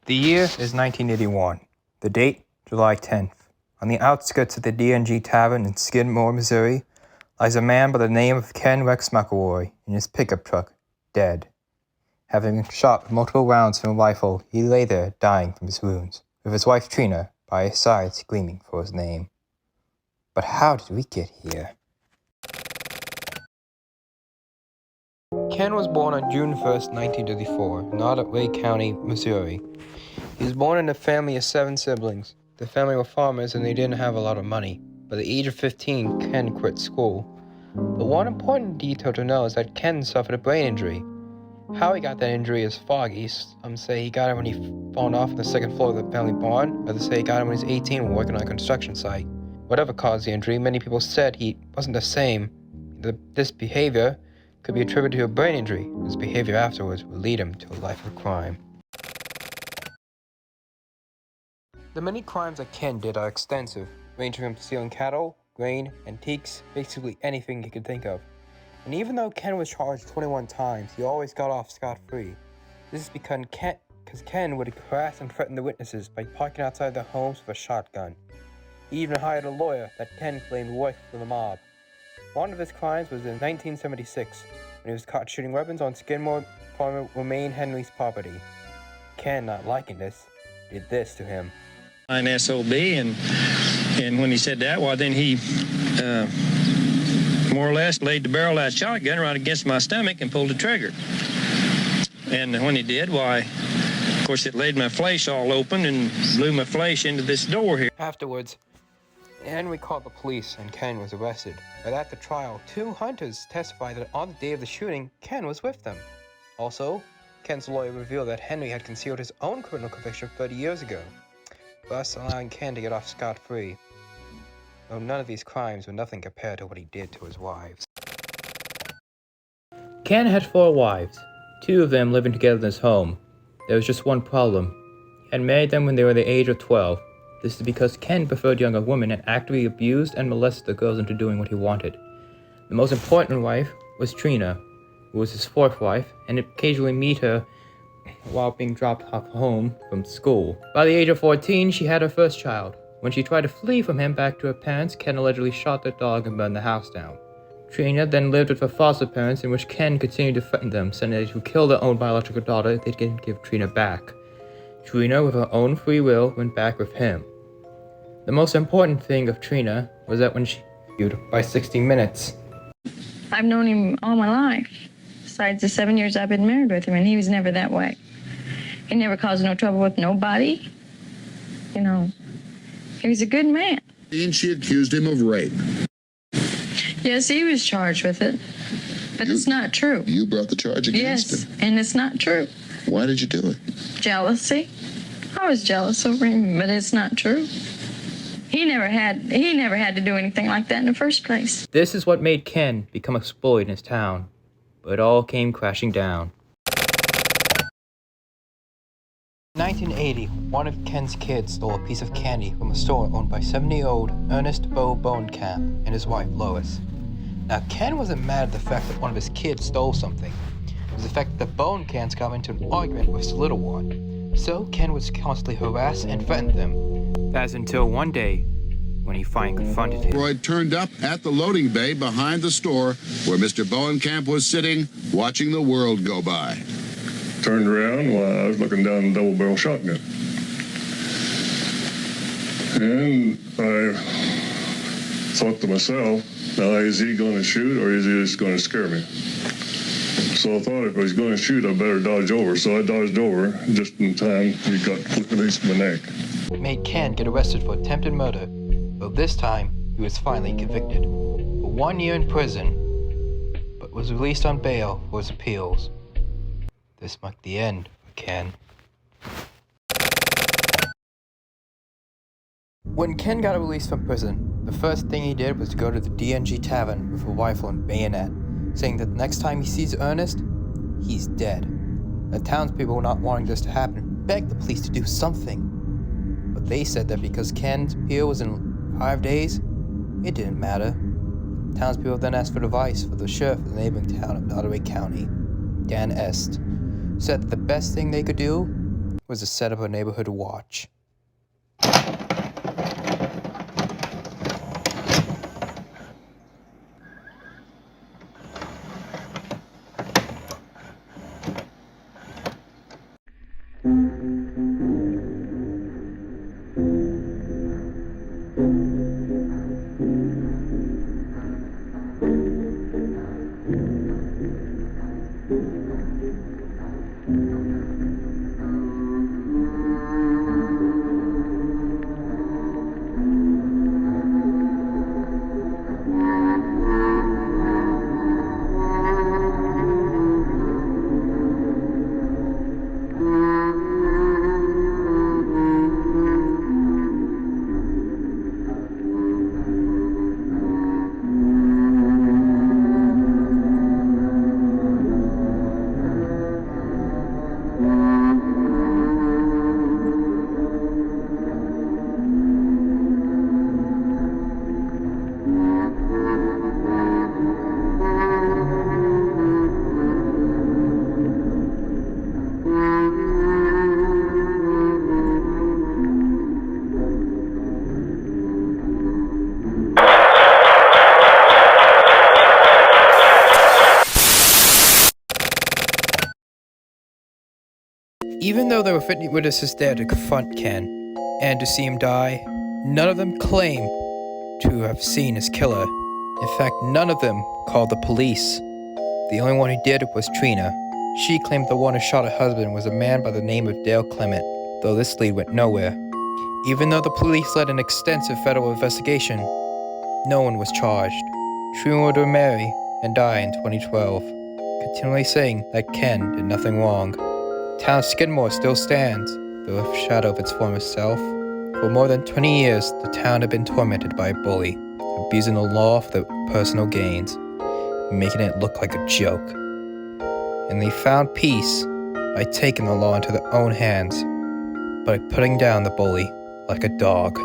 The year is 1981. The date, July 10th. On the outskirts of the D&G Tavern in Skidmore, Missouri, lies a man by the name of Ken Rex McElroy in his pickup truck, dead. Having been shot with multiple rounds from a rifle, he lay there dying from his wounds, with his wife Trina by his side screaming for his name. But how did we get here? Ken was born on June 1st, 1934, in Otway County, Missouri. He was born in a family of 7 siblings. The family were farmers and they didn't have a lot of money. By the age of 15, Ken quit school. But one important detail to know is that Ken suffered a brain injury. How he got that injury is foggy. Some say he got it when he fallen off on the second floor of the family barn. Others say he got it when he was 18 when working on a construction site. Whatever caused the injury, many people said he wasn't the same. This behavior could be attributed to a brain injury. His behavior afterwards would lead him to a life of crime. The many crimes that Ken did are extensive, ranging from stealing cattle, grain, antiques, basically anything he could think of. And even though Ken was charged 21 times, he always got off scot-free. This is because Ken would harass and threaten the witnesses by parking outside their homes with a shotgun. He even hired a lawyer that Ken claimed worked for the mob. One of his crimes was in 1976, when he was caught shooting weapons on Skidmore farmer Romaine Henry's property. Ken, not liking this, did this to him. An SOB, and when he said that, well, then he more or less laid the barrel of that shotgun right against my stomach and pulled the trigger. And when he did, why, of course, it laid my flesh all open and blew my flesh into this door here. Afterwards, Henry called the police and Ken was arrested. But at the trial, 2 hunters testified that on the day of the shooting, Ken was with them. Also, Ken's lawyer revealed that Henry had concealed his own criminal conviction 30 years ago, thus allowing Ken to get off scot-free. Though none of these crimes were nothing compared to what he did to his wives. Ken had 4 wives, 2 of them living together in his home. There was just one problem. He had married them when they were the age of 12. This is because Ken preferred younger women and actively abused and molested the girls into doing what he wanted. The most important wife was Trina, who was his 4th wife, and he'd occasionally meet her while being dropped off home from school. By the age of 14, she had her first child. When she tried to flee from him back to her parents, Ken allegedly shot their dog and burned the house down. Trina then lived with her foster parents, in which Ken continued to threaten them, saying that if they would kill their own biological daughter, they'd give Trina back. Trina, with her own free will, went back with him. The most important thing of Trina was that when she viewed by 60 Minutes. I've known him all my life, besides the 7 years I've been married with him, and he was never that way. He never caused no trouble with nobody. You know, he was a good man. And she accused him of rape. Yes, he was charged with it, but it's not true. You brought the charge against him. Yes, and it's not true. Why did you do it? Jealousy. I was jealous over him, but it's not true. He never had to do anything like that in the first place. This is what made Ken become exploited in his town, but it all came crashing down. In 1980, one of Ken's kids stole a piece of candy from a store owned by 70-year-old Ernest Bo Bonecamp and his wife Lois. Now, Ken wasn't mad at the fact that one of his kids stole something. It was the fact that the Bonecamps got into an argument with his little one. So Ken was constantly harassed and threatened them. That's until one day, when he finally confronted him. Freud turned up at the loading bay behind the store where Mr. Bowenkamp was sitting, watching the world go by. Turned around while I was looking down the double-barrel shotgun. And I thought to myself, now is he going to shoot or is he just going to scare me? So I thought if I was going to shoot, I better dodge over. So I dodged over just in time he got released my neck. It made Ken get arrested for attempted murder, though this time he was finally convicted. For 1 year in prison, but was released on bail for his appeals. This marked the end for Ken. When Ken got released from prison, the first thing he did was to go to the D&G Tavern with a rifle and bayonet, saying that the next time he sees Ernest, he's dead. The townspeople, not wanting this to happen, begged the police to do something. But they said that because Ken's appeal was in 5 days, it didn't matter. Townspeople then asked for advice for the sheriff of the neighboring town of Otway County, Dan Est, said that the best thing they could do was to set up a neighborhood watch. Even though there were 50 witnesses there to confront Ken and to see him die, none of them claimed to have seen his killer. In fact, none of them called the police. The only one who did was Trina. She claimed the one who shot her husband was a man by the name of Dale Clement, though this lead went nowhere. Even though the police led an extensive federal investigation, no one was charged. Trina would remarry and die in 2012, continually saying that Ken did nothing wrong. Town Skidmore still stands, the rough shadow of its former self. For more than 20 years, the town had been tormented by a bully, abusing the law for their personal gains, making it look like a joke. And they found peace by taking the law into their own hands, by putting down the bully like a dog.